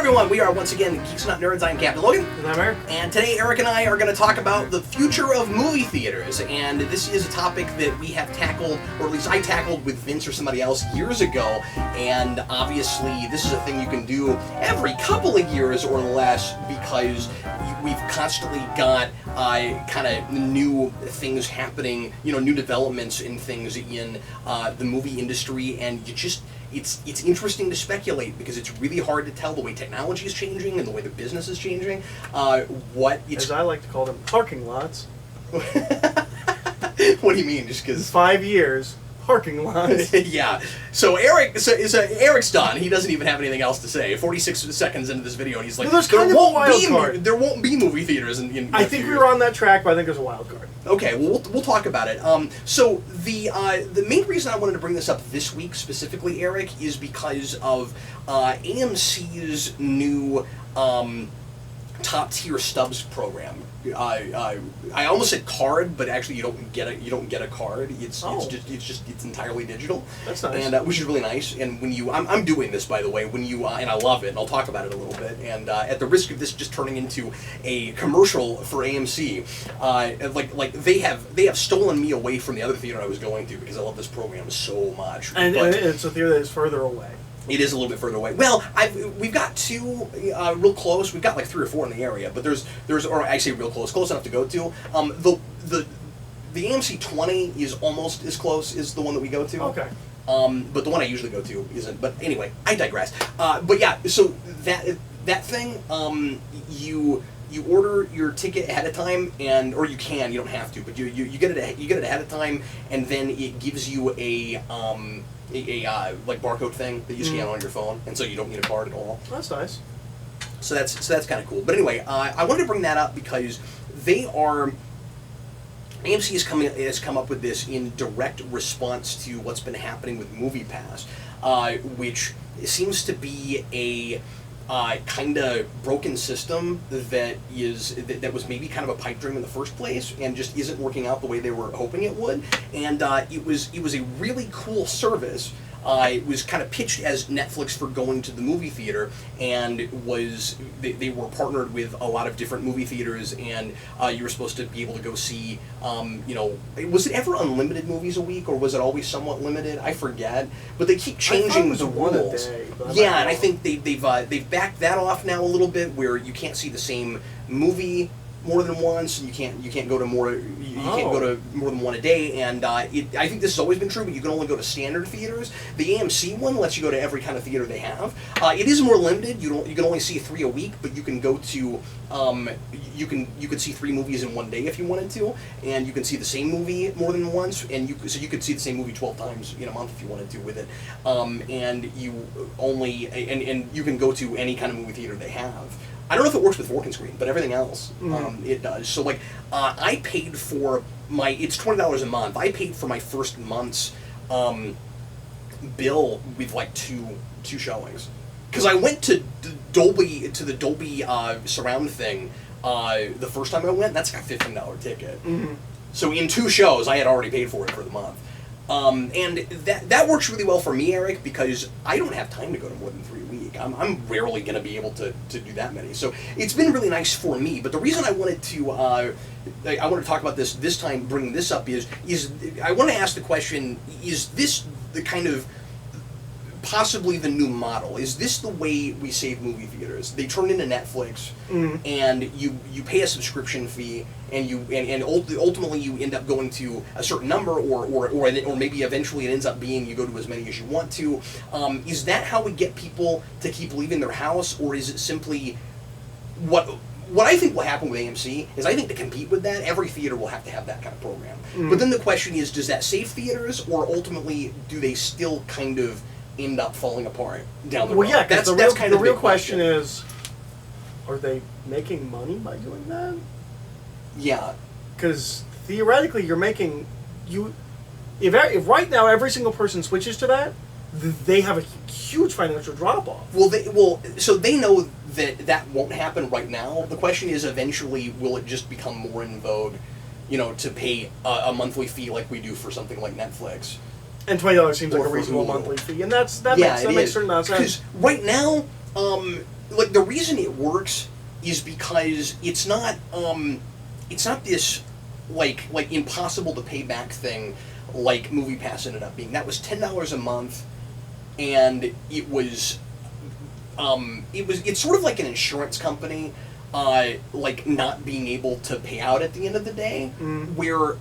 everyone, we are once again Geeks Not Nerds. I'm Captain Logan. And I'm Eric. And today Eric and I are going to talk about the future of movie theaters. And this is a topic that we have tackled, or at least I tackled with Vince or somebody else years ago. And obviously this is a thing you can do every couple of years or less because we've constantly got kind of new things happening, new developments in things in the movie industry, and it's interesting to speculate because it's really hard to tell the way technology is changing and the way the business is changing. As I like to call them, parking lots. What do you mean? Just because 5 years. Parking lots. Yeah. So Eric's done. He doesn't even have anything else to say. 46 seconds into this video, and he's like, there won't be movie theaters in I think we were on that track, but I think there's a wild card. Okay, well, we'll talk about it. So the main reason I wanted to bring this up this week specifically, Eric, is because of AMC's new top tier Stubbs program. I almost said card, but actually you don't get a card. It's entirely digital. That's nice. And which is really nice. And when I'm doing this, by the way, and I love it, and I'll talk about it a little bit. And at the risk of this just turning into a commercial for AMC, like they have stolen me away from the other theater I was going to because I love this program so much. And it's a theater that is further away. It is a little bit further away. Well, we've got two real close. We've got like 3 or 4 in the area, but there's or I say real close enough to go to. The AMC 20 is almost as close as the one that we go to. Okay. But the one I usually go to isn't. But anyway, I digress. But yeah, so that thing, you order your ticket ahead of time, or you don't have to, but you get it ahead of time, and then it gives you a like barcode thing that you scan on your phone, and so you don't need a card at all. That's nice. So that's kind of cool. But anyway, I wanted to bring that up because AMC has come up with this in direct response to what's been happening with MoviePass, which seems to be a kind of broken system that was maybe kind of a pipe dream in the first place and just isn't working out the way they were hoping it would. And it was a really cool service. It was kind of pitched as Netflix for going to the movie theater, and they were partnered with a lot of different movie theaters, and you were supposed to be able to go see, was it ever unlimited movies a week, or was it always somewhat limited? I forget, but they keep changing the rules. Yeah, and I think they've backed that off now a little bit, where you can't see the same movie more than once, and you can't go to more than one a day, and I think this has always been true, but you can only go to standard theaters. The AMC one lets you go to every kind of theater they have. It is more limited. You can only see 3 a week, but you can go to you could see 3 movies in one day if you wanted to, and you can see the same movie more than once, and you could see the same movie 12 times in a month if you wanted to with it, and you can go to any kind of movie theater they have. I don't know if it works with fork and screen, but everything else, it does. So, like, I paid for it's $20 a month. I paid for my first month's bill with, like, two showings. Because I went to the Dolby surround thing the first time I went, that's like a $15 ticket. Mm-hmm. So in 2 shows, I had already paid for it for the month. And that works really well for me, Eric, because I don't have time to go to more than 3 a week. I'm rarely going to be able to do that many. So it's been really nice for me. But the reason I wanted to talk about this time, bringing this up, is I want to ask the question: is this the kind of possibly the new model? Is this the way we save movie theaters? They turn into Netflix, and you pay a subscription fee, and ultimately you end up going to a certain number, or maybe eventually it ends up being you go to as many as you want to. Is that how we get people to keep leaving their house, or is it simply what I think will happen with AMC is I think to compete with that, every theater will have to have that kind of program. But then the question is, does that save theaters, or ultimately do they still kind of end up falling apart down the road? Well, yeah, because the real question is, are they making money by doing that? Yeah. Because theoretically, you're making... If right now every single person switches to that, they have a huge financial drop-off. So they know that won't happen right now. The question is, eventually, will it just become more in vogue, to pay a monthly fee like we do for something like Netflix? And $20 seems like a reasonable monthly fee, and that makes certain amount of sense. Because right now, like the reason it works is because it's not this like impossible to pay back thing like MoviePass ended up being. That was $10 a month, and it's sort of like an insurance company, like not being able to pay out at the end of the day, where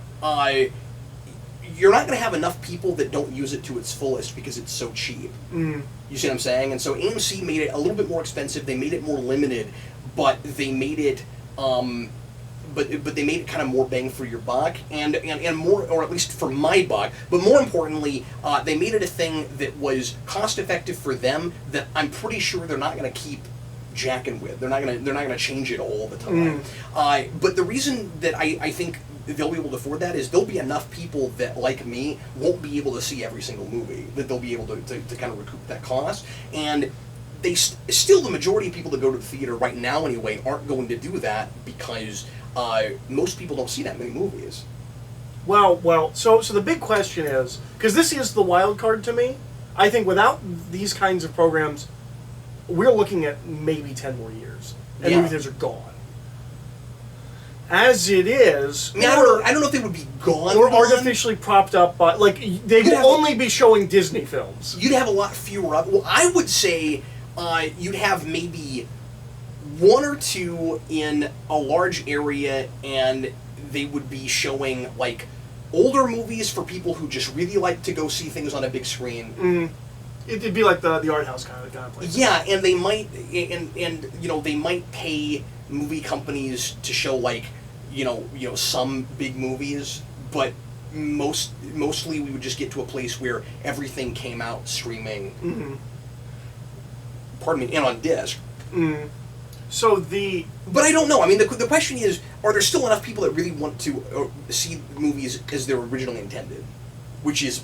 you're not going to have enough people that don't use it to its fullest because it's so cheap. You see what I'm saying? And so AMC made it a little bit more expensive. They made it more limited, but they made it but they made it kind of more bang for your buck, and more, or at least for my buck. But more importantly, they made it a thing that was cost effective for them. That I'm pretty sure they're not going to keep jacking with. They're not going to change it all the time. But the reason that I think they'll be able to afford that is there'll be enough people that, like me, won't be able to see every single movie, that they'll be able to kind of recoup that cost. And they still, the majority of people that go to the theater right now anyway aren't going to do that because most people don't see that many movies. Well, so the big question is, because this is the wild card to me, I think without these kinds of programs, we're looking at maybe 10 more years, and movie theaters are gone. As it is, I mean, I don't know if they would be gone. Or artificially propped up by, like, they will only be showing Disney films. You'd have a lot fewer. Well, I would say you'd have maybe one or two in a large area, and they would be showing like older movies for people who just really like to go see things on a big screen. It'd be like the art house kind of place. Yeah, and they might and they might pay movie companies to show like some big movies, but mostly we would just get to a place where everything came out streaming. Pardon me, and on disc. But I don't know. I mean, the question is, are there still enough people that really want to see movies as they're originally intended? Which is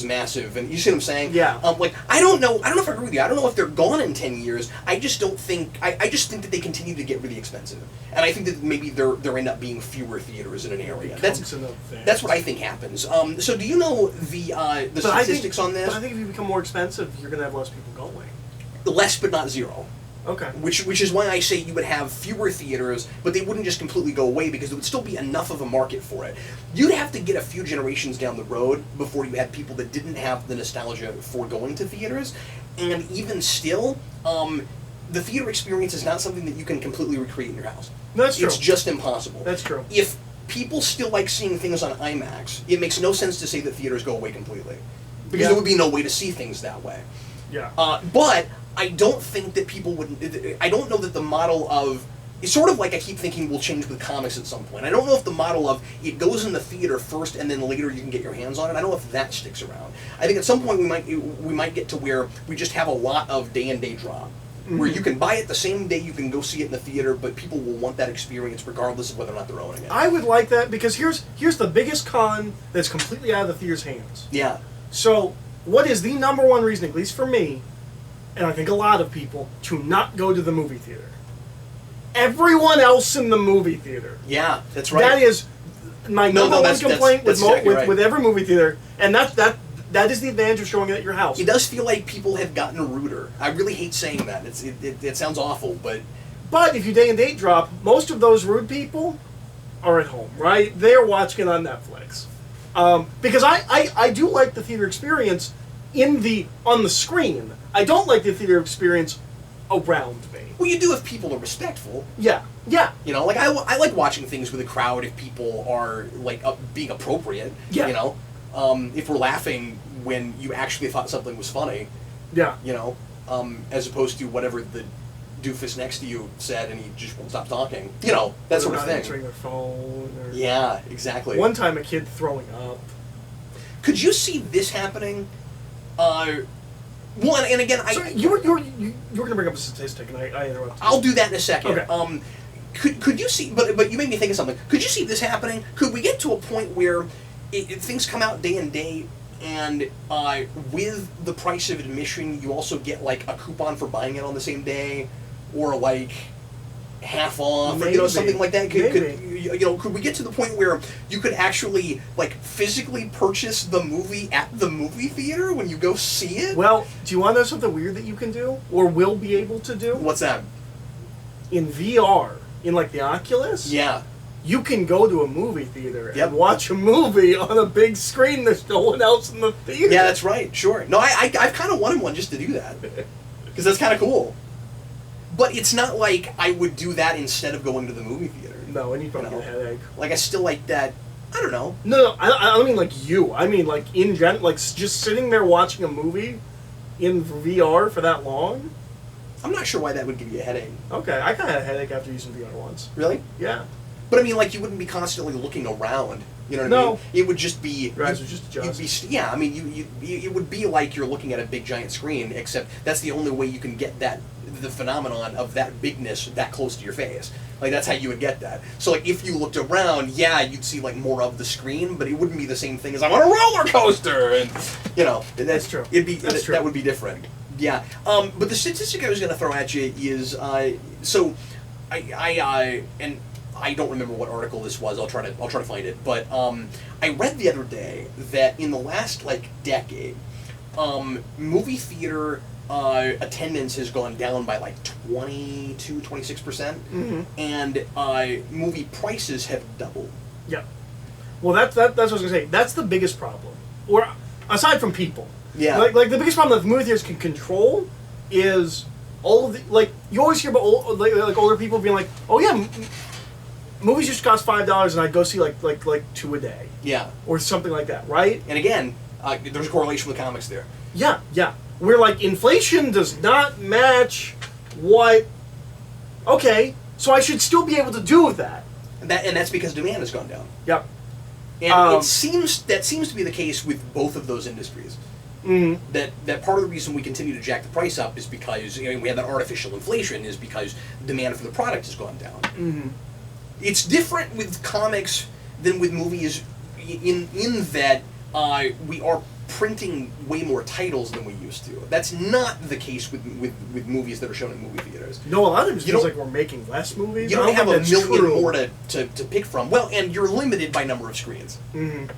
massive, and you see what I'm saying? Yeah. I don't know. I don't know if I agree with you. I don't know if they're gone in 10 years. I just don't think. I just think that they continue to get really expensive, and I think that maybe there end up being fewer theaters in an area. That's what I think happens. So do you know the statistics on this? But I think if you become more expensive, you're going to have less people going. Less, but not zero. Okay. Which is why I say you would have fewer theaters, but they wouldn't just completely go away because there would still be enough of a market for it. You'd have to get a few generations down the road before you had people that didn't have the nostalgia for going to theaters, and even still, the theater experience is not something that you can completely recreate in your house. That's true. It's just impossible. That's true. If people still like seeing things on IMAX, it makes no sense to say that theaters go away completely, because there would be no way to see things that way. Yeah. But I don't think that people would. I don't know that the model of. It's sort of like I keep thinking will change with comics at some point. I don't know if the model of it goes in the theater first and then later you can get your hands on it. I don't know if that sticks around. I think at some point we might get to where we just have a lot of day and day drop, where you can buy it the same day you can go see it in the theater, but people will want that experience regardless of whether or not they're owning it. I would like that because here's the biggest con that's completely out of the theater's hands. Yeah. So what is the number one reason, at least for me, and I think a lot of people, to not go to the movie theater? Everyone else in the movie theater. Yeah, that's right. That is my number one complaint with every movie theater, and that is the advantage of showing it at your house. It does feel like people have gotten ruder. I really hate saying that. It sounds awful, but if you day and date drop, most of those rude people are at home, right? They're watching it on Netflix. Because I do like the theater experience on the screen. I don't like the theater experience around me. Well, you do if people are respectful. Yeah. Like I like watching things with a crowd if people are like being appropriate. Yeah. If we're laughing when you actually thought something was funny. Yeah. As opposed to whatever the doofus next to you said and he just won't stop talking. That sort of thing. Answering their phone. Yeah, exactly. One time a kid throwing up. Could you see this happening? Well, and again, you were going to bring up a statistic, and I interrupted. I'll do that in a second. Okay. Could you see? But you made me think of something. Could you see this happening? Could we get to a point where things come out day and day, and with the price of admission, you also get like a coupon for buying it on the same day, or like half off, Maybe. or something like that. Could we get to the point where you could actually physically purchase the movie at the movie theater when you go see it? Well, do you want to know something weird that you can do, or will be able to do? What's that? In VR, in the Oculus. Yeah. You can go to a movie theater and watch a movie on a big screen. There's no one else in the theater. Yeah, that's right. Sure. No, I've kind of wanted one just to do that because that's kind of cool. But it's not like I would do that instead of going to the movie theater. No, and you'd probably get a headache. I still like that. I don't know. No, I don't mean like you. I mean in general, just sitting there watching a movie in VR for that long. I'm not sure why that would give you a headache. Okay, I kind of had a headache after using VR once. Really? Yeah. But I mean, you wouldn't be constantly looking around. You know what I mean? It would just be. Your eyes would just adjust. I mean, it would be like you're looking at a big giant screen, except that's the only way you can get the phenomenon of that bigness that close to your face. That's how you would get that. So if you looked around, you'd see more of the screen, but it wouldn't be the same thing as I'm on a roller coaster, and that's true. True. That would be different. Yeah. But the statistic I was going to throw at you is so I don't remember what article this was. I'll try to find it. But I read the other day that in the last decade, movie theater attendance has gone down by 26%, and movie prices have doubled. Yeah. Well, that's what I was gonna say. That's the biggest problem, or aside from people. Yeah. The biggest problem that movie theaters can control is all of the you always hear about older people being like, oh yeah. Movies used to cost $5, and I'd go see like 2 a day. Yeah. Or something like that, right? And again, there's a correlation with comics there. Yeah, yeah. Where inflation does not match what. Okay, so I should still be able to do with that. And that's because demand has gone down. Yep. And that seems to be the case with both of those industries. Mm-hmm. That part of the reason we continue to jack the price up is because we have that artificial inflation is because demand for the product has gone down. Mm-hmm. It's different with comics than with movies in that we are printing way more titles than we used to. That's not the case with movies that are shown in movie theaters. No, a lot of it feels like we're making less movies. You don't have a million more to pick from. Well, and you're limited by number of screens. Mm-hmm.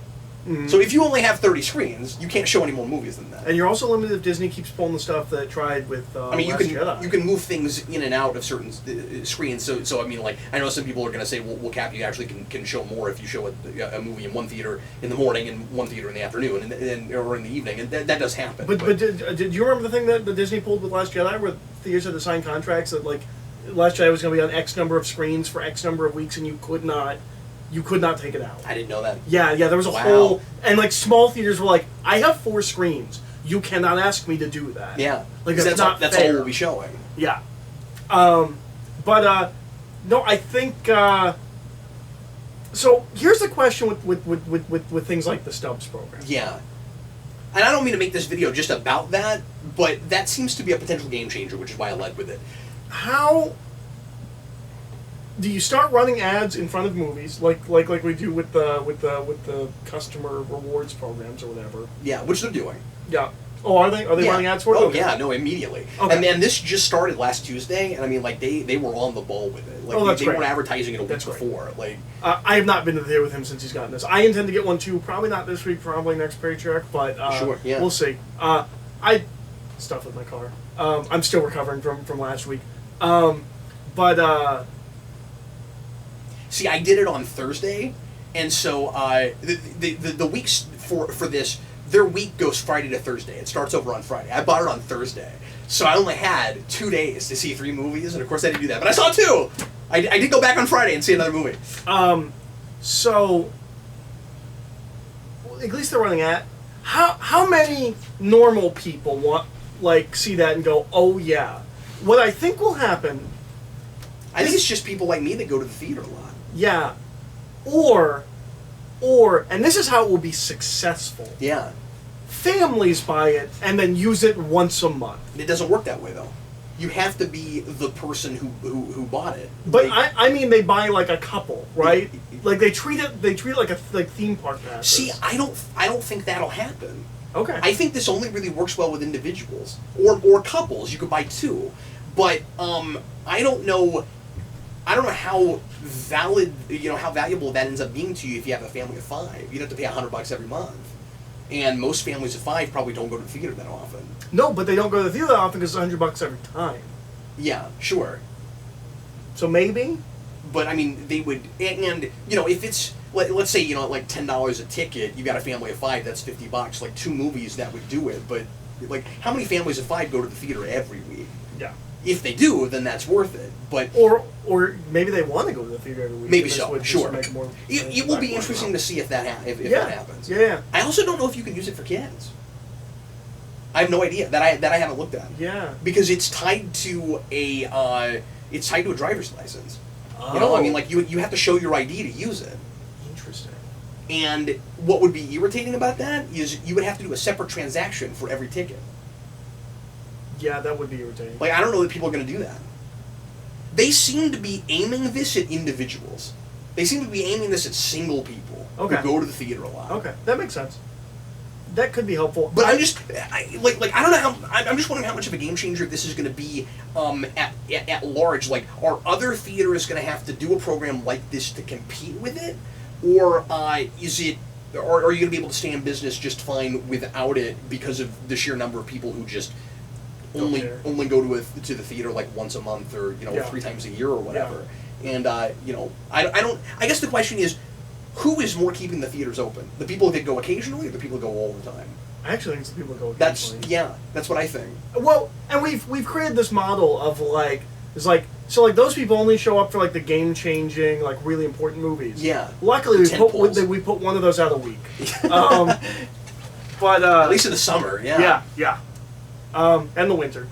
Mm-hmm. So if you only have 30 screens, you can't show any more movies than that. And you're also limited if Disney keeps pulling the stuff that it tried with Last Jedi. You can move things in and out of certain screens. So I mean, I know some people are going to say, well, Cap, you actually can show more if you show a movie in one theater in the morning and one theater in the afternoon or in the evening, and that does happen. But did you remember the thing that Disney pulled with Last Jedi, where theaters had to sign contracts that Last Jedi was going to be on X number of screens for X number of weeks, and you could not take it out. I didn't know that. Yeah, there was a whole... And, small theaters were like, I have 4 screens. You cannot ask me to do that. Yeah. That's not that's fair. all we'll be showing. Yeah. No, I think... so, here's the question with things like the Stubbs program. Yeah. And I don't mean to make this video just about that, but that seems to be a potential game changer, which is why I led with it. How... Do you start running ads in front of movies like we do with the customer rewards programs or whatever? Yeah, which they're doing. Yeah. Oh, are they? Are they running ads for it? Oh, yeah, no, immediately. Okay. And then this just started last Tuesday, and I mean, they were on the ball with it. That's they great. weren't advertising it a week before. I have not been to the theater with him since he's gotten this. I intend to get one too. Probably not this week. Probably next paycheck. But sure, yeah. We'll see. I stuff with my car. I'm still recovering from last week. See, I did it on Thursday, and so the weeks for this, their week goes Friday to Thursday. It starts over on Friday. I bought it on Thursday, so I only had 2 days to see 3 movies, and of course I didn't do that, but I saw 2! I did go back on Friday and see another movie. So, at least they're running at... How many normal people see that and go, oh yeah. What I think will happen... I think it's just people like me that go to the theater a lot. Yeah. Or, and this is how it will be successful. Yeah. Families buy it and then use it once a month. It doesn't work that way, though. You have to be the person who bought it. But I mean, they buy a couple, right? They treat it like theme park passes. See, I don't think that'll happen. Okay. I think this only really works well with individuals or couples. You could buy 2, but I don't know. I don't know how how valuable that ends up being to you if you have a family of 5. You'd have to pay $100 every month. And most families of 5 probably don't go to the theater that often. No, but they don't go to the theater that often because it's $100 every time. Yeah, sure. So maybe? But, I mean, they would... And, if it's... Let's say, like $10 a ticket, you got a family of 5, that's $50. Like, 2 movies, that would do it. But, like, how many families of 5 go to the theater every week? Yeah. If they do, then that's worth it. But or maybe they want to go to the theater every week. Maybe so, sure. It will be interesting to see if that happens. Yeah. I also don't know if you can use it for kids. I have no idea that I haven't looked at. Yeah. Because it's tied to a driver's license. Oh. I mean, like you have to show your ID to use it. Interesting. And what would be irritating about that is you would have to do a separate transaction for every ticket. Yeah, that would be irritating. Like, I don't know that people are going to do that. They seem to be aiming this at individuals. They seem to be aiming this at single people who go to the theater a lot. Okay, that makes sense. That could be helpful. But I don't know how. I'm just wondering how much of a game changer this is going to be at large. Like, are other theaters going to have to do a program like this to compete with it, or is it? Or are you going to be able to stay in business just fine without it because of the sheer number of people who just only go to the theater like once a month or 3 times a year or whatever? Yeah. And I don't. I guess the question is, who is more keeping the theaters open? The people that go occasionally, or the people that go all the time? I actually think it's the people that go occasionally. That's what I think. Well, and we've created this model of like those people only show up for like the game changing, like really important movies. Yeah. Luckily, we put one of those out a week. But at least in the summer. Yeah. Yeah. And the winter.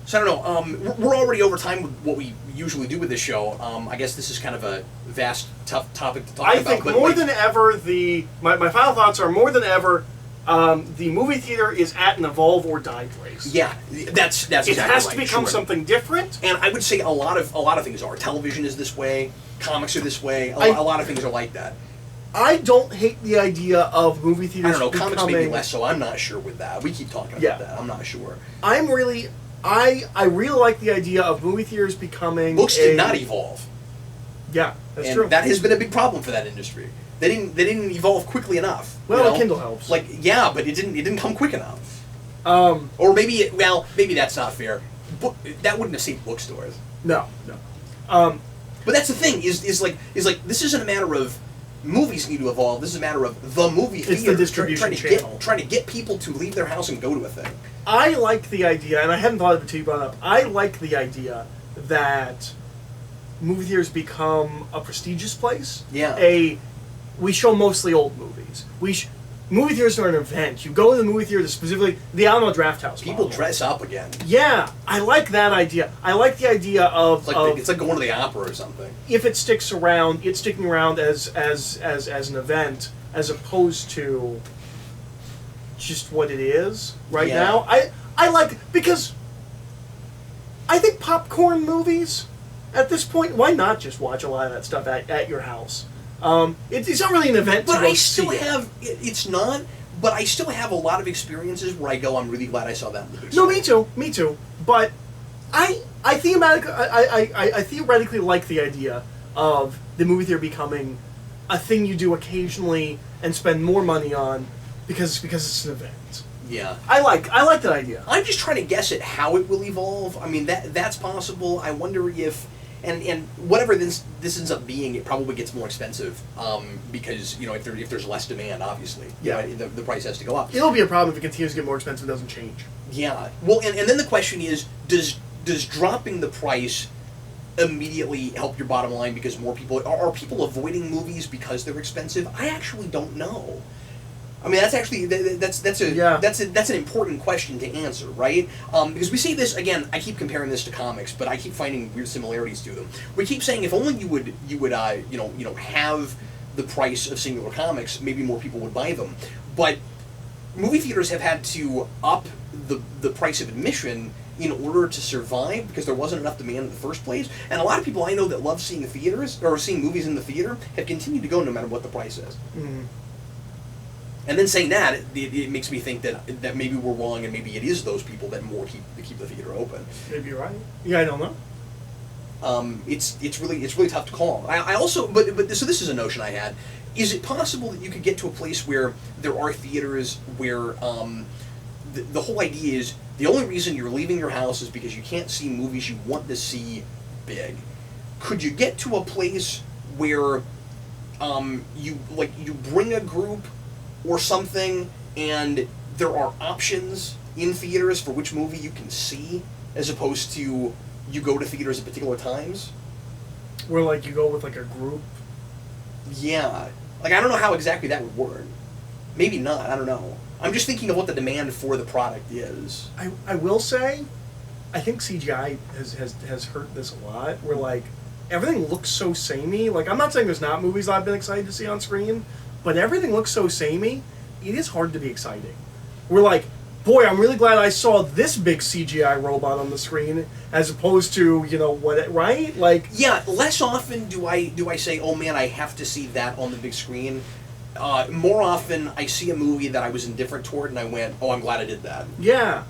So I don't know. We're already over time with what we usually do with this show. I guess this is kind of a vast, tough topic to talk about. I think more than ever, my final thoughts are more than ever, the movie theater is at an evolve or die place. Yeah, that's exactly right. It has to become something different. And I would say a lot of things are. Television is this way. Comics are this way. A lot of things are like that. I don't hate the idea of movie theaters. I don't know. Comics may be less, so I'm not sure with that. We keep talking about that. I'm not sure. I really like the idea of movie theaters becoming. Books did not evolve. Yeah, that's true. That has been a big problem for that industry. They didn't evolve quickly enough. Well, Kindle helps. But it didn't come quick enough. Or maybe that's not fair. That wouldn't have saved bookstores. No. But that's the thing is like this isn't a matter of movies need to evolve. This is a matter of the movie theater. It's the distribution channel. Trying to get people to leave their house and go to a thing. I like the idea, and I hadn't thought of it until you brought it up. I like the idea that movie theaters become a prestigious place. Yeah. We show mostly old movies. Movie theaters are an event. You go to the movie theater specifically, the Alamo Drafthouse. People dress up again. Yeah, I like that idea. I like the idea of it's like going to the opera or something. If it sticks around, it's sticking around as an event as opposed to just what it is now. I like because I think popcorn movies at this point. Why not just watch a lot of that stuff at your house? It's not really an event. But I still have. It's not. But I still have a lot of experiences where I go, I'm really glad I saw that movie. No, me too. But I theoretically like the idea of the movie theater becoming a thing you do occasionally and spend more money on because it's an event. Yeah. I like that idea. I'm just trying to guess at how it will evolve. I mean, that's possible. I wonder if. And whatever this ends up being, it probably gets more expensive because if there's less demand, obviously, the price has to go up. It'll be a problem if it continues to get more expensive and doesn't change. Yeah. Well, and then the question is, does dropping the price immediately help your bottom line because more people are people avoiding movies because they're expensive? I actually don't know. I mean, that's actually that's an important question to answer, right? Because we say this again. I keep comparing this to comics, but I keep finding weird similarities to them. We keep saying if only you would have the price of singular comics, maybe more people would buy them. But movie theaters have had to up the price of admission in order to survive because there wasn't enough demand in the first place. And a lot of people I know that love seeing seeing movies in the theater have continued to go no matter what the price is. Mm-hmm. And then saying that, it makes me think that maybe we're wrong and maybe it is those people that more keep the theater open. Maybe you're right. Yeah, I don't know. It's really tough to call. I also but so this is a notion I had. Is it possible that you could get to a place where there are theaters where the whole idea is the only reason you're leaving your house is because you can't see movies you want to see big? Could you get to a place where you bring a group or something and there are options in theaters for which movie you can see as opposed to you go to theaters at particular times? Where like you go with like a group? Yeah. Like I don't know how exactly that would work. Maybe not, I don't know. I'm just thinking of what the demand for the product is. I will say, I think CGI has hurt this a lot. Where like everything looks so samey. Like I'm not saying there's not movies I've been excited to see on screen, but everything looks so samey. It is hard to be exciting. We're like, boy, I'm really glad I saw this big CGI robot on the screen, as opposed to right? Like yeah, less often do I say, oh man, I have to see that on the big screen. More often, I see a movie that I was indifferent toward, and I went, "Oh, I'm glad I did that." Yeah,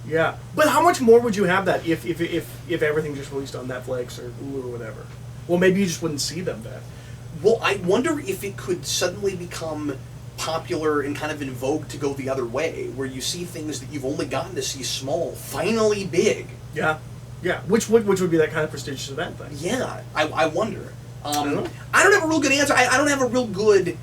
yeah. But how much more would you have that if everything just released on Netflix or Hulu or whatever? Well, maybe you just wouldn't see them then. Well, I wonder if it could suddenly become popular and kind of in vogue to go the other way, where you see things that you've only gotten to see small, finally big. Yeah, yeah. Which would be that kind of prestigious event thing. Yeah, I wonder. I don't have a real good answer. I don't have a real good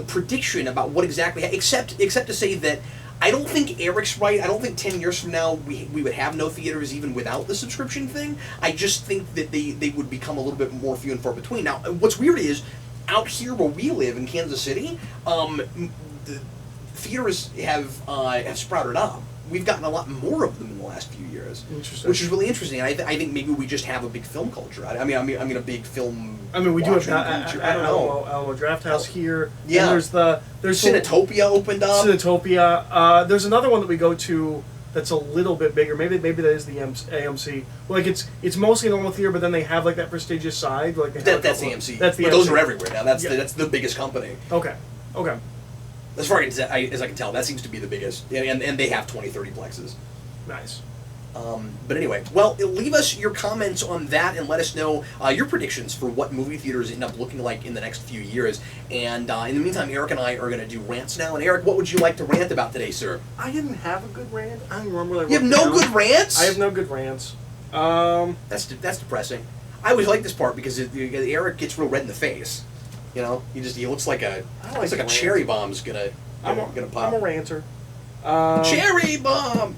prediction about what exactly, except to say that I don't think Eric's right. I don't think 10 years from now we would have no theaters even without the subscription thing. I just think that they would become a little bit more few and far between. Now, what's weird is, out here where we live in Kansas City, the theaters have sprouted up. We've gotten a lot more of them in the last few years, which is really interesting. And I think maybe we just have a big film culture. I mean a big film. I mean, we do have I don't know. Alamo Draft House here. Yeah, and there's Cinetopia opened up. Cinetopia. There's another one that we go to that's a little bit bigger. Maybe that is the AMC. Like it's mostly a normal theater, but then they have like that prestigious side. Like that's AMC. That's the. But AMC. Those are everywhere now. That's the biggest company. Okay. As far as I can tell, that seems to be the biggest, and they have 20, 30 plexes. Nice. But anyway, well, leave us your comments on that and let us know your predictions for what movie theaters end up looking like in the next few years. And in the meantime, Eric and I are going to do rants now. And Eric, what would you like to rant about today, sir? I didn't have a good rant. I don't remember what I wrote You have no good rants? I have no good rants. That's depressing. I always like this part because Eric gets real red in the face. You know, he looks like a cherry bomb's gonna pop. I'm a ranter. Cherry bomb.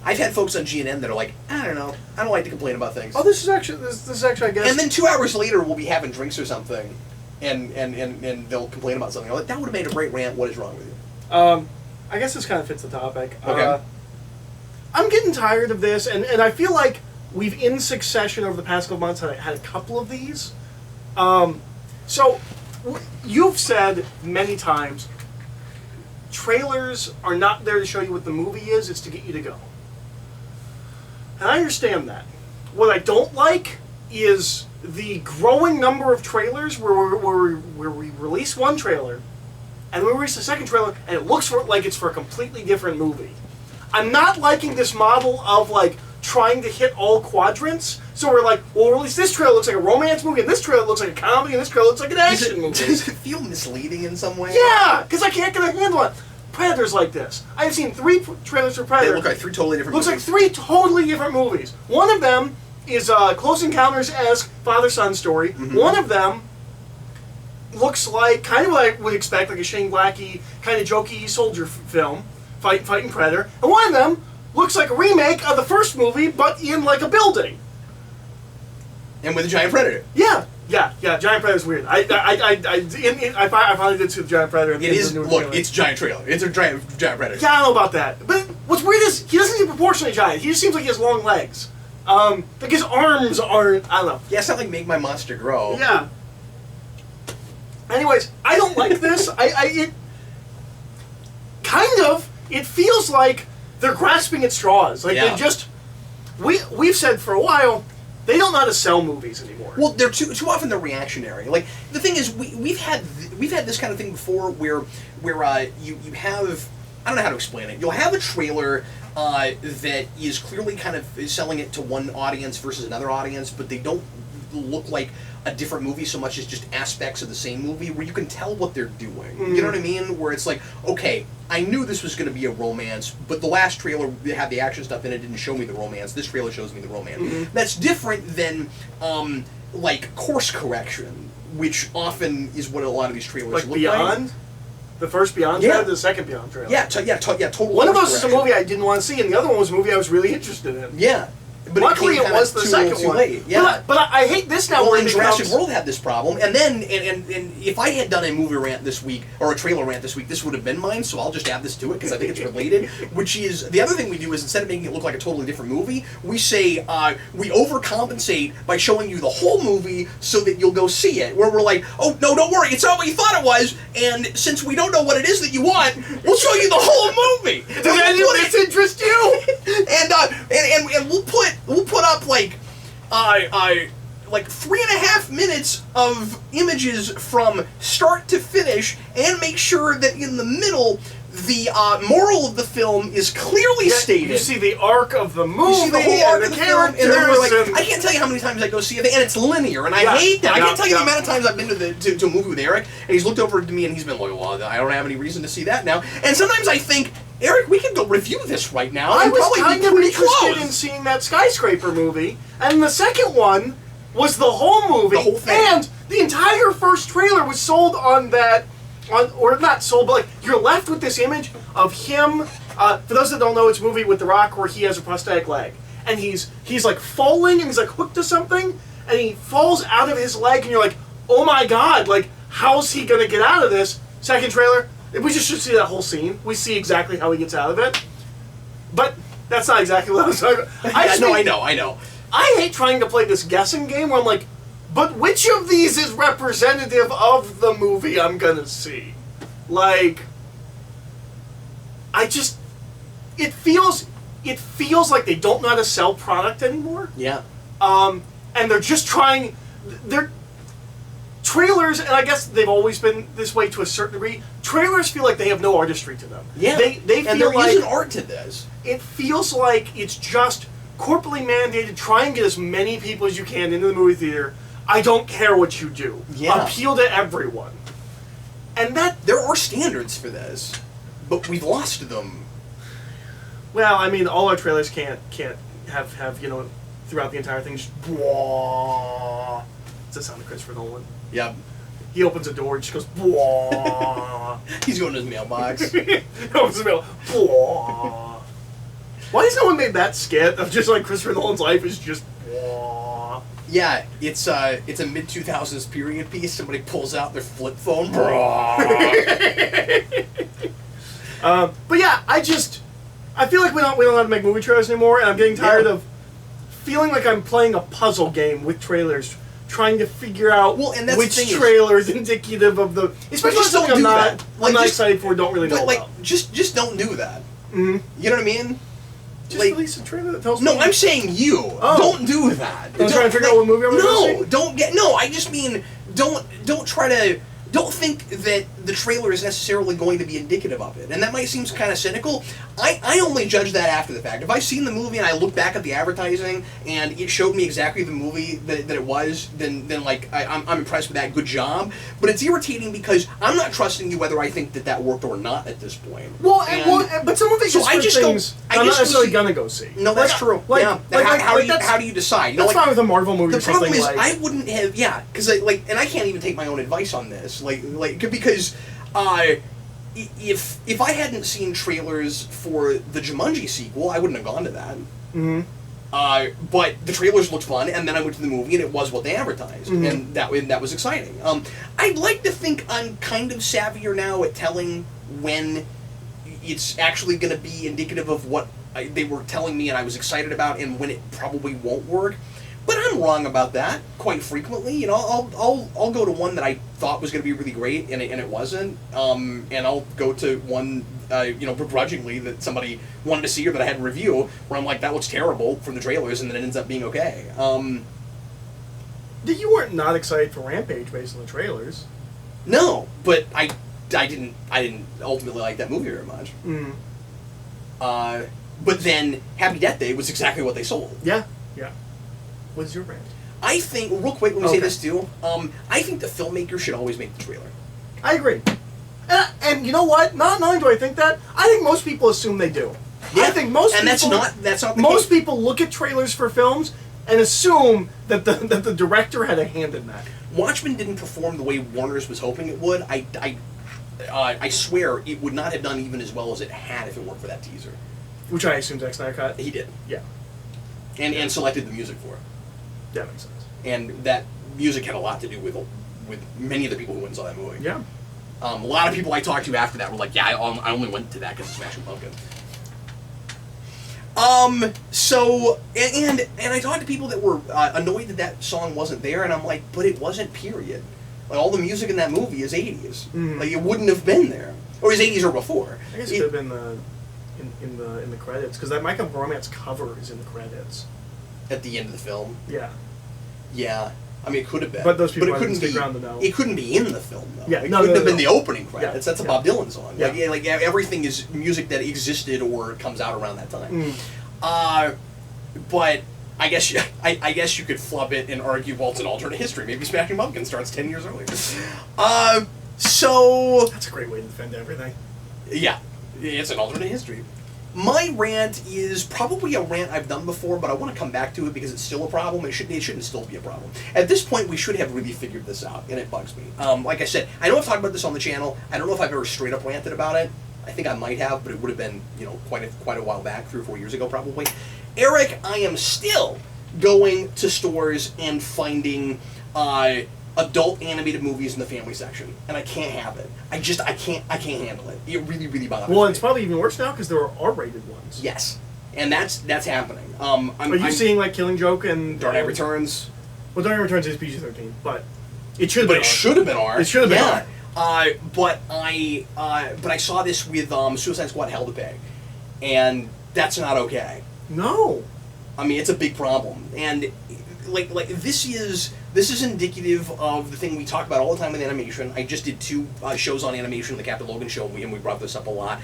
I've had folks on GNN that are like, I don't know, I don't like to complain about things. Oh, this is actually I guess. And then 2 hours later, we'll be having drinks or something, and they'll complain about something. I'm like, that would have made a great rant. What is wrong with you? I guess this kind of fits the topic. Okay. I'm getting tired of this, and I feel like we've in succession over the past couple months had a couple of these. So you've said many times, trailers are not there to show you what the movie is, it's to get you to go. And I understand that. What I don't like is the growing number of trailers where we release one trailer, and we release the second trailer, and it looks like it's for a completely different movie. I'm not liking this model of like trying to hit all quadrants. So we're like, well, at least this trailer looks like a romance movie, and this trailer looks like a comedy, and this trailer looks like an action movie. Does it feel misleading in some way? Yeah, because I can't get a handle on it. Predator's like this. I've seen 3 trailers for Predator. They look like 3 totally different movies. movies. Looks like 3 totally different movies. One of them is Close Encounters-esque father-son story. Mm-hmm. One of them looks like, kind of what I would expect, like a Shane Blackie kind of jokey soldier film, fighting Predator. And one of them looks like a remake of the first movie, but in like a building. And with a giant predator. Yeah. Giant Predator's weird. I finally did see the Giant Predator. It is. Look, it's a giant trailer. It's a giant predator. Yeah, I don't know about that. But what's weird is he doesn't seem proportionally giant. He just seems like he has long legs. Like his arms aren't. I don't know. Yeah, it's not like Make My Monster Grow. Yeah. Anyways, I don't like this. It feels like they're grasping at straws. Like they just. We've said for a while, they don't know how to sell movies anymore. Well, they're too often they're reactionary. Like the thing is, we've had this kind of thing before, where you have, I don't know how to explain it. You'll have a trailer that is clearly kind of selling it to one audience versus another audience, but they don't look like a different movie so much as just aspects of the same movie where you can tell what they're doing. You know what I mean? Where it's like, okay, I knew this was going to be a romance, but the last trailer had the action stuff in it, didn't show me the romance. This trailer shows me the romance. That's different than, like, course correction, which often is what a lot of these trailers like look Beyond? like. The first Beyond trailer, the second Beyond trailer. Total. One of those is a movie I didn't want to see, and the other one was a movie I was really interested in. Yeah. But luckily, it was the second one. Late. Yeah. But I hate this now. Well, and Jurassic World had this problem, and then and if I had done a movie rant this week or a trailer rant this week, this would have been mine. So I'll just add this to it because I think it's related. Which is the other thing we do is instead of making it look like a totally different movie, we say we overcompensate by showing you the whole movie so that you'll go see it. Where we're like, oh no, don't worry, it's not what you thought it was, and since we don't know what it is that you want, we'll show you the whole movie. Does any of this interest you? and we'll put up like 3.5 minutes of images from start to finish, and make sure that in the middle the moral of the film is clearly stated. You see the arc of the movie, you see the whole arc of the characters, film, and then we're like, I can't tell you how many times I go see it, and it's linear, and I hate that. I can't tell you the amount of times I've been to a movie with Eric, and he's looked over to me and he's been like, well, I don't have any reason to see that now. And sometimes I think, Eric, we can go review this right now. I was kind of interested close in seeing that skyscraper movie, and the second one was the whole movie, the whole thing. And the entire first trailer was sold on that, or not sold, but like you're left with this image of him. For those that don't know, it's a movie with The Rock where he has a prosthetic leg, and he's like falling, and he's like hooked to something, and he falls out of his leg, and you're like, oh my god, like how's he gonna get out of this? Second trailer. We just should see that whole scene. We see exactly how he gets out of it. But that's not exactly what I was talking about. I know. I hate trying to play this guessing game where I'm like, but which of these is representative of the movie I'm gonna see? Like, it feels like they don't know how to sell product anymore. Yeah. And they're just trying, trailers, and I guess they've always been this way to a certain degree, trailers feel like they have no artistry to them. Yeah. They feel and there like isn't art to this. It feels like it's just corporately mandated, try and get as many people as you can into the movie theater. I don't care what you do. Yeah. Appeal to everyone. And that... There are standards for this, but we've lost them. Well, I mean, all our trailers can't have you know, throughout the entire thing, just... Bwah. It's the sound of Christopher Nolan. Yep. He opens a door and just goes, Bwah. He's going to his mailbox. He opens the mail, Bwah. Why has no one made that skit of just like Christopher Nolan's life is just Bwah. Yeah, it's a mid-2000s period piece. Somebody pulls out their flip phone. But yeah, I feel like we don't know how to make movie trailers anymore, and I'm getting tired of feeling like I'm playing a puzzle game with trailers, trying to figure out which trailer is indicative of the. Especially something I'm not excited for, don't really know about. Just don't do that. Mm-hmm. You know what I mean? Just release a trailer that tells me. No, I'm saying you. Oh. Don't do that. I'm trying to figure out what movie I'm going to see? No, I just mean don't try to. Don't think that the trailer is necessarily going to be indicative of it. And that might seem kind of cynical. I only judge that after the fact. If I've seen the movie and I look back at the advertising and it showed me exactly the movie that it was, then like I'm impressed with that. Good job. But it's irritating because I'm not trusting you whether I think that worked or not at this point. But some of it so I'm not necessarily gonna go see. No, that's true. How do you decide? That's fine with a Marvel movie. The problem is I wouldn't have because and I can't even take my own advice on this because if I hadn't seen trailers for the Jumanji sequel, I wouldn't have gone to that. Mm-hmm. But the trailers looked fun, and then I went to the movie, and it was what they advertised, and that was exciting. I'd like to think I'm kind of savvier now at telling when it's actually going to be indicative of what they were telling me and I was excited about, and when it probably won't work. But I'm wrong about that quite frequently. You know, I'll go to one that I thought was going to be really great and it wasn't, and I'll go to one begrudgingly that somebody wanted to see or that I had in review where I'm like, that looks terrible from the trailers, and then it ends up being okay. You weren't not excited for Rampage based on the trailers. No, but I didn't ultimately like that movie very much. Mm. But then Happy Death Day was exactly what they sold. Yeah. What's your rant? I think, real quick, let me say this too. I think the filmmaker should always make the trailer. I agree. And you know what? Not only do I think that, I think most people assume they do. Yeah. I think most and people... that's not the most case. people look at trailers for films and assume that the director had a hand in that. Watchmen didn't perform the way Warner's was hoping it would. I swear it would not have done even as well as it had if it weren't for that teaser. Which I assume Zack Snyder cut? He did. Yeah. And selected the music for it. That makes sense. And that music had a lot to do with many of the people who went and saw that movie. Yeah. A lot of people I talked to after that were like, yeah, I only went to that because of Smashing Pumpkins. So, and I talked to people that were annoyed that song wasn't there, and I'm like, but it wasn't, period. Like, all the music in that movie is 80s. Mm. Like, it wouldn't have been there. Or is 80s or before. I guess it could have been in the credits, because that My Chemical Romance cover is in the credits. At the end of the film. Yeah. Yeah. I mean, it could have been. But those people it couldn't stick be, around to know. It couldn't be in the film, though. Yeah, It no, couldn't have no. been the opening credits. Yeah, That's a Bob Dylan song. Yeah. Like everything is music that existed or comes out around that time. Mm. But I guess you could flub it and argue, well, it's an alternate history. Maybe Smashing Pumpkins starts 10 years earlier. So That's a great way to defend everything. yeah, it's an alternate history. My rant is probably a rant I've done before, but I want to come back to it because it's still a problem. It shouldn't still be a problem. At this point, we should have really figured this out, and it bugs me. Like I said, I know I've talked about this on the channel. I don't know if I've ever straight up ranted about it. I think I might have, but it would have been, quite a while back, 3 or 4 years ago probably. Eric, I am still going to stores and finding adult animated movies in the family section, and I can't have it. I can't handle it. It really, really bothers me. Well, it's probably even worse now because there are R-rated ones. Yes, and that's happening. Are you seeing like Killing Joke and Dark Knight Returns? Well, Dark Knight Returns is PG-13, but it should. But it should have been R. It should have been R. R. But I saw this with Suicide Squad: Hell to Pay, and that's not okay. No. I mean, it's a big problem, and like this is indicative of the thing we talk about all the time with animation. I just did 2 shows on animation, the Captain Logan show, and we brought this up a lot.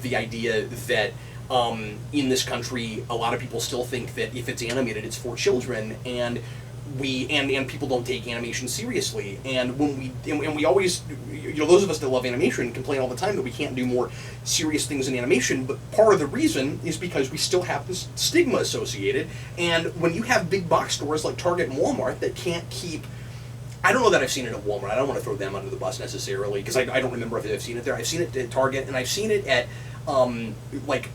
The idea that in this country, a lot of people still think that if it's animated, it's for children, and people don't take animation seriously. And when we always, those of us that love animation complain all the time that we can't do more serious things in animation. But part of the reason is because we still have this stigma associated. And when you have big box stores like Target and Walmart that can't keep, I don't know that I've seen it at Walmart. I don't want to throw them under the bus necessarily because I don't remember if I've seen it there. I've seen it at Target, and I've seen it at like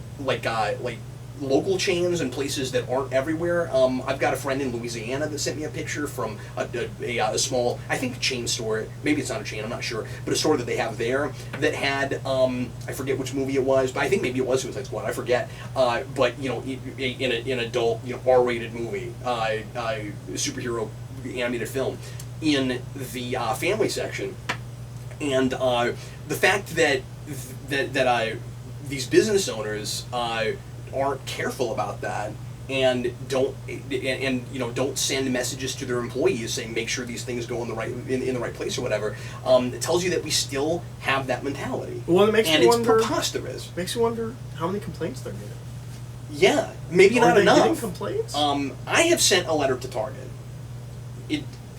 local chains and places that aren't everywhere. I've got a friend in Louisiana that sent me a picture from a small, I think, chain store. Maybe it's not a chain, I'm not sure, but a store that they have there that had, I forget which movie it was, but I think maybe it was Suicide Squad, I forget. But an adult, R-rated movie, superhero animated film in the family section, and the fact that these business owners aren't careful about that and don't send messages to their employees saying make sure these things go in the right place or whatever. It tells you that we still have that mentality. Well, it makes me wonder. It's preposterous. Makes you wonder how many complaints they're getting. Yeah, maybe Are not they enough. getting complaints? I have sent a letter to Target.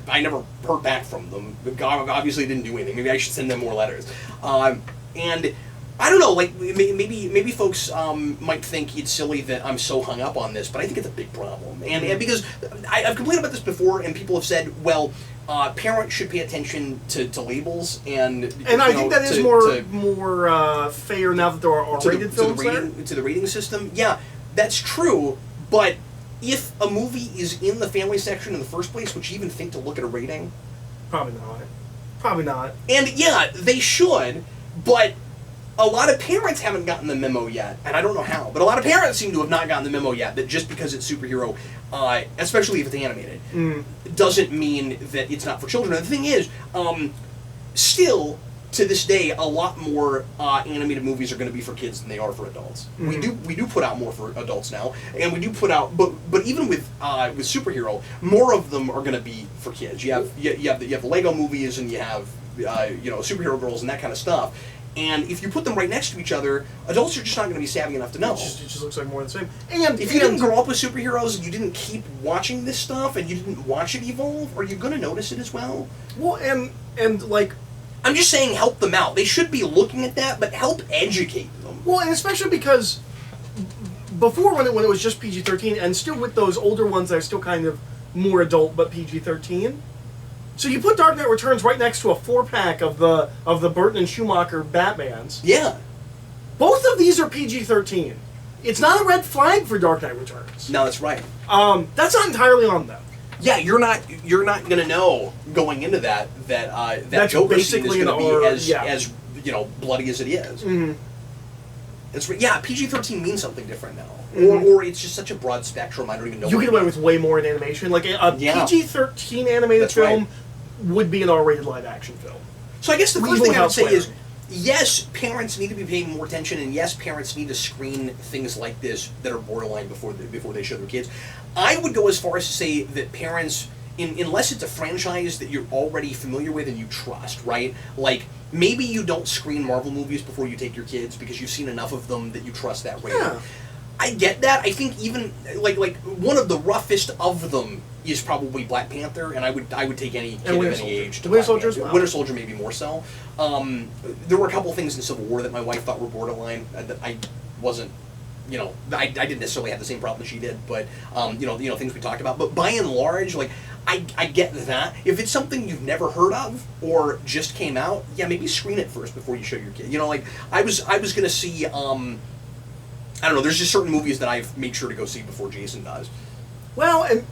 I never heard back from them. God obviously didn't do anything. Maybe I should send them more letters. And I don't know, like, maybe folks might think it's silly that I'm so hung up on this, but I think it's a big problem. And because I've complained about this before, and people have said, well, parents should pay attention to labels, and I think that is more fair now that there are R-rated films to the rating system. Yeah, that's true, but if a movie is in the family section in the first place, would you even think to look at a rating? Probably not. Probably not. And yeah, they should, but a lot of parents haven't gotten the memo yet, and I don't know how, but a lot of parents seem to have not gotten the memo yet that just because it's superhero, especially if it's animated, doesn't mean that it's not for children. And the thing is, still, to this day, a lot more animated movies are going to be for kids than they are for adults. We do put out more for adults now, and we do put out, but even with superhero, more of them are going to be for kids. You have the Lego movies, and you have superhero girls and that kind of stuff. And if you put them right next to each other, adults are just not going to be savvy enough to know. It just looks like more of the same. And if you didn't grow up with superheroes and you didn't keep watching this stuff and you didn't watch it evolve, are you going to notice it as well? Well, and like... I'm just saying help them out. They should be looking at that, but help educate them. Well, and especially because before when it was just PG-13, and still with those older ones that are still kind of more adult but PG-13... So you put Dark Knight Returns right next to a 4-pack of the Burton and Schumacher Batmans. Yeah. Both of these are PG-13. It's not a red flag for Dark Knight Returns. No, that's right. That's not entirely on them. Yeah, you're not gonna know going into that That's Joker scene is basically gonna be as bloody as it is. Mm-hmm. PG-13 means something different now. Mm-hmm. Or it's just such a broad spectrum, I don't even know. You get away with way more in animation. Like a PG-13 animated film would be an R-rated live-action film. So I guess the first thing I would say is, yes, parents need to be paying more attention, and yes, parents need to screen things like this that are borderline before they show their kids. I would go as far as to say that parents, unless it's a franchise that you're already familiar with and you trust, right? Like, maybe you don't screen Marvel movies before you take your kids because you've seen enough of them that you trust that rating. Yeah. I get that. I think even like one of the roughest of them is probably Black Panther, and I would take any kid of any age to Winter Soldier as well. Winter Soldier maybe more so. There were a couple things in Civil War that my wife thought were borderline that I wasn't. I didn't necessarily have the same problem that she did, but things we talked about. But by and large, like I get that. If it's something you've never heard of or just came out, yeah, maybe screen it first before you show your kid. Like I was gonna see. I don't know. There's just certain movies that I've made sure to go see before Jason does. Well, and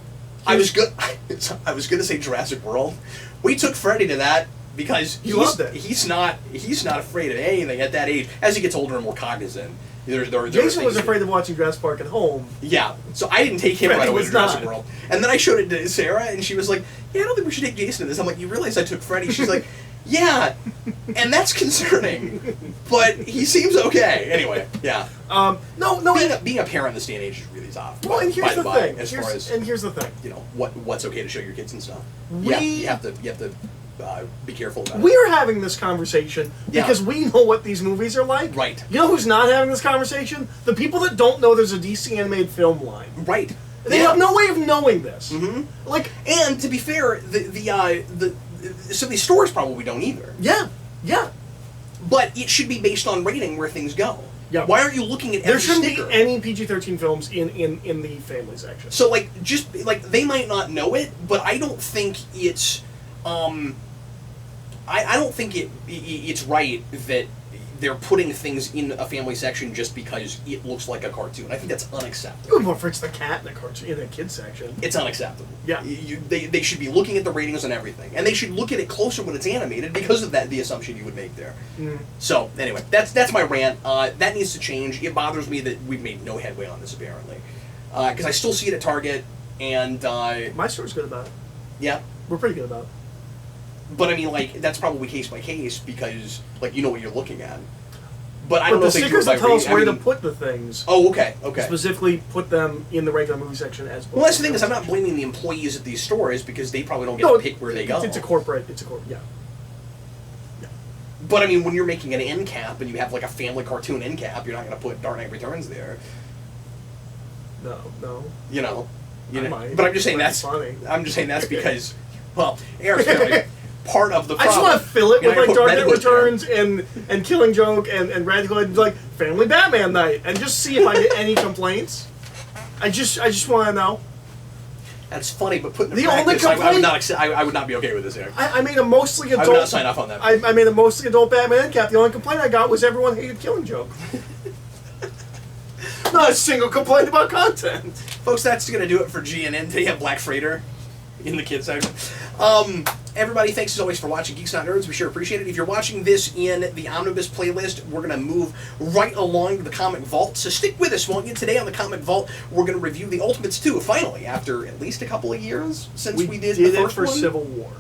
I was gonna say Jurassic World. We took Freddy to that because he's not afraid of anything at that age. As he gets older and more cognizant, Jason was afraid of watching Jurassic Park at home. Yeah, so I didn't take him right away to Jurassic World. And then I showed it to Sarah, and she was like, "Yeah, I don't think we should take Jason to this." I'm like, "You realize I took Freddy?" She's like, "Yeah," and that's concerning. But he seems okay. Anyway, yeah. No. Being a parent in this day and age is really tough. Well, and here's the thing. Here's the thing. What's okay to show your kids and stuff. You have to be careful about it. We are having this conversation because we know what these movies are like. Right. You know who's not having this conversation? The people that don't know there's a DC animated film line. Right. They have no way of knowing this. Mm-hmm. And to be fair, some of these stores probably don't either. Yeah. But it should be based on rating where things go. Yeah. Why aren't you looking at every There shouldn't sticker? be any PG-13 films in the family section. So they might not know it, but I don't think it's I don't think it's right that they're putting things in a family section just because it looks like a cartoon. I think that's unacceptable. Well, for it's the cat in the cartoon in the kids section. It's unacceptable. Yeah. They should be looking at the ratings and everything, and they should look at it closer when it's animated because of the assumption you would make there. So anyway, that's my rant. That needs to change. It bothers me that we've made no headway on this apparently, because I still see it at Target, and my store's good about it. Yeah, we're pretty good about it. But I mean, that's probably case by case because you know what you're looking at. But I don't know if the stickers that tell us where to put the things. Oh, okay. Specifically, put them in the regular movie section as well. Well, that's the thing is, I'm not blaming the employees at these stores because they probably don't get to pick where they go. It's a corporate. Yeah. But I mean, when you're making an end cap and you have a family cartoon end cap, you're not going to put Dark Knight Returns there. No. But I'm just saying that's funny. I'm just saying that's because, well, Eric's family. Part of the problem. I just want to fill it with Dark Knight Returns and Killing Joke and Red Hood, Family Batman Night, and just see if I get any complaints. I just want to know. That's funny, but putting the only complaint I would not be okay with this, Eric. I made a mostly adult. I would not sign off on that. I made a mostly adult Batman cap. The only complaint I got was everyone hated Killing Joke. Not a single complaint about content. Folks, that's going to do it for GNN. Today have Black Freighter in the kids section. Everybody, thanks as always for watching Geeks Not Nerds. We sure appreciate it. If you're watching this in the Omnibus playlist, we're going to move right along to the Comic Vault. So stick with us, won't you? Today on the Comic Vault, we're going to review the Ultimates 2, finally, after at least a couple of years since we did the first one. Civil War.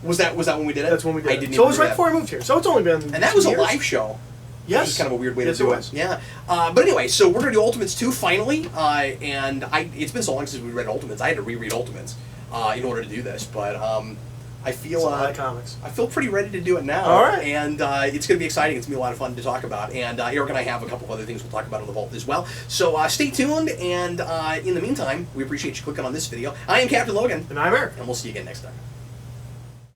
Was that when we did it? That's when we did it. So it was right before I moved here. So it's only been And that was a live show. Yes. Which is kind of a weird way to do it. Yeah. But anyway, so we're going to do Ultimates 2, finally. And it's been so long since we read Ultimates, I had to reread Ultimates in order to do this. But I feel a lot of comics. I feel pretty ready to do it now. All right. And it's going to be exciting. It's going to be a lot of fun to talk about. And Eric and I have a couple of other things we'll talk about on the vault as well. So stay tuned. And in the meantime, we appreciate you clicking on this video. I am Captain Logan. And I'm Eric. And we'll see you again next time.